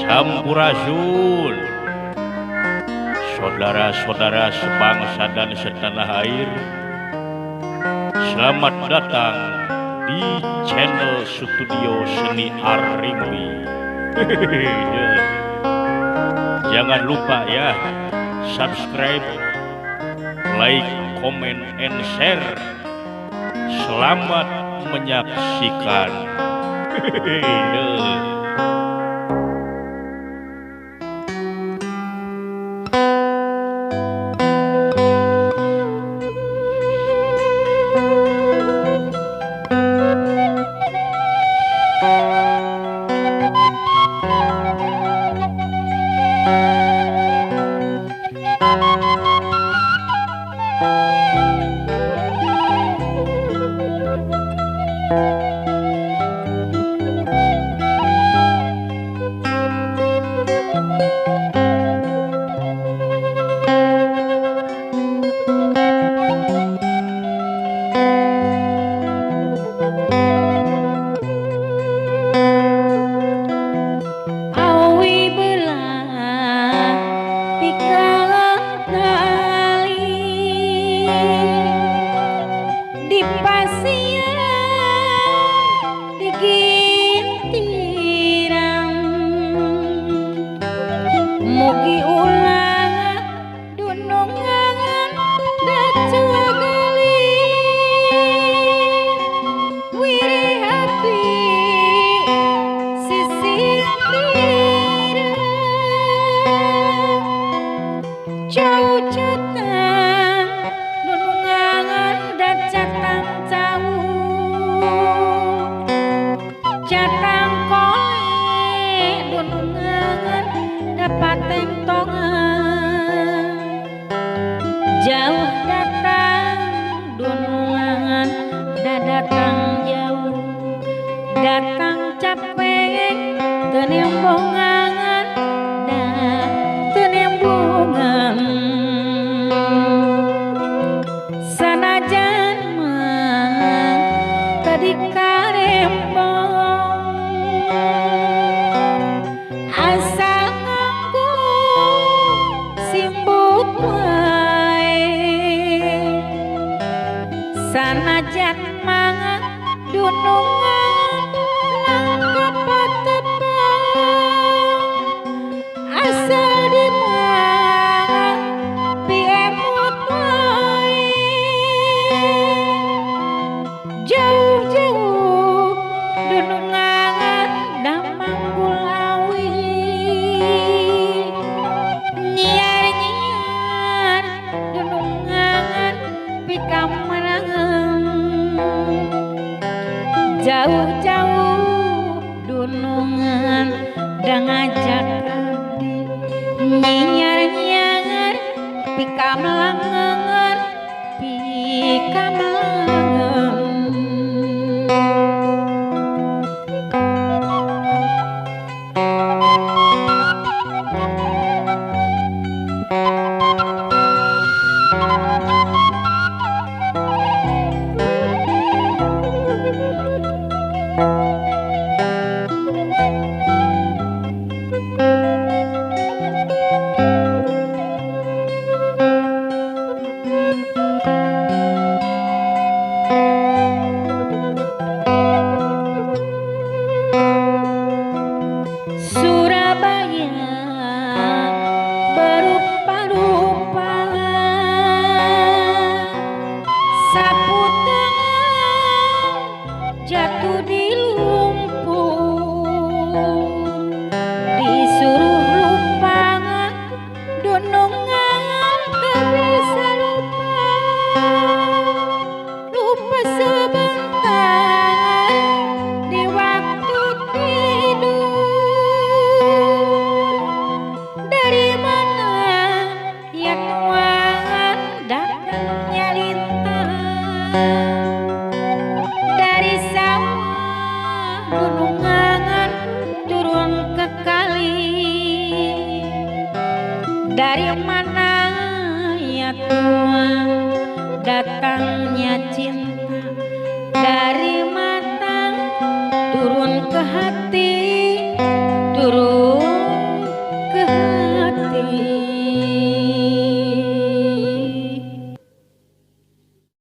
Sampurasun, saudara-saudara sebangsa dan setanah air, selamat datang di channel Studio Seni Arimbi. Jangan lupa ya, subscribe, like, comment, and share. Selamat menyaksikan. Mugi ulang dunungan dacagali wiri hati sisindira jauh catang dunungan dacatang jauh catang kole dunungan dapat tentongan jauh datang dunungan datang jauh datang capek tenembongan tenembongan sanajan mah tadi karembong asal simbut wae sanajan mah dunungan langkap tepang asal di mah piemut wae jauh-jauh dunungan damang kulawi nyiar dunungan pikamarang jauh-jauh dunungan da ngajak abdi nyiar pikamelangan pikamelangan Surabaya berupa-rupa sapu tangan jatuh di lumpur disuruh lupa dunungan tak bisa lupa sebentar di waktu tidur dari mana ya Tuhan datangnya lintang dari sawah dunungan turun ke kali dari mana ya Tuhan datangnya cinta dari mata turun ke hati